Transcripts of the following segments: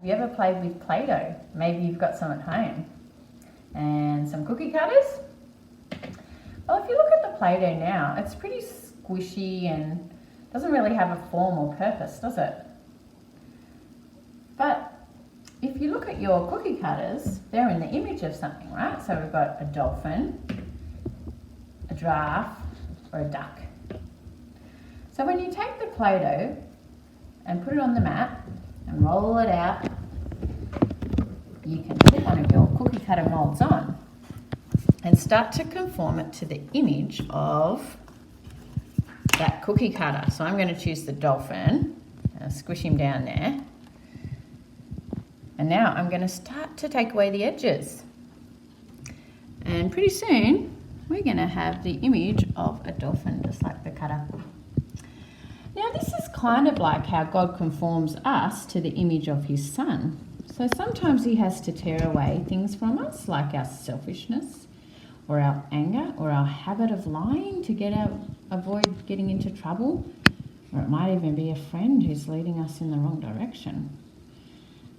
Have you ever played with Play-Doh? Maybe you've got some at home. And some cookie cutters? Well, if you look at the Play-Doh now, it's pretty squishy and doesn't really have a form or purpose, does it? But if you look at your cookie cutters, they're in the image of something, right? So we've got a dolphin, a giraffe, or a duck. So when you take the Play-Doh and put it on the mat and roll it out, you can put one of your cookie cutter molds on and start to conform it to the image of that cookie cutter. So I'm going to choose the dolphin and squish him down there. And now I'm going to start to take away the edges. And pretty soon we're going to have the image of a dolphin, just like the cutter. Now this is kind of like how God conforms us to the image of his Son. So sometimes he has to tear away things from us, like our selfishness or our anger or our habit of lying to avoid getting into trouble. Or it might even be a friend who's leading us in the wrong direction.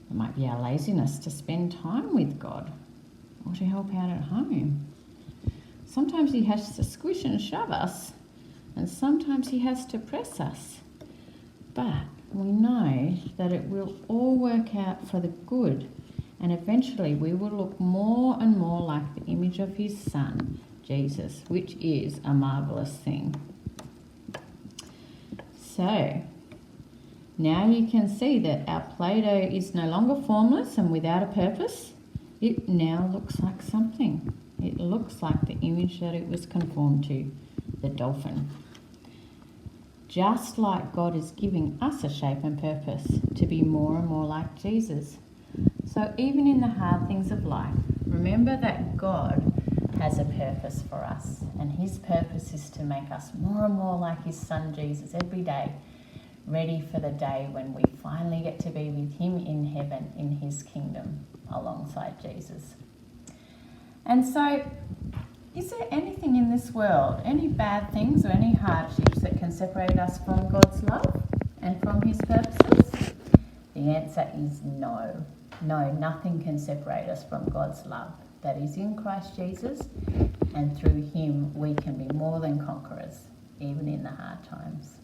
It might be our laziness to spend time with God or to help out at home. Sometimes he has to squish and shove us, and sometimes he has to press us. But we know that it will all work out for the good, and eventually we will look more and more like the image of his Son, Jesus, which is a marvellous thing. So, now you can see that our Play-Doh is no longer formless and without a purpose. It now looks like something. It looks like the image that it was conformed to, the dolphin. Just like God is giving us a shape and purpose to be more and more like Jesus. So even in the hard things of life, remember that God has a purpose for us, and his purpose is to make us more and more like his Son Jesus every day, ready for the day when we finally get to be with him in heaven in his kingdom alongside Jesus. And so, is there anything in this world, any bad things or any hardships that can separate us from God's love and from his purposes? The answer is no. No, nothing can separate us from God's love that is in Christ Jesus, and through him we can be more than conquerors, even in the hard times.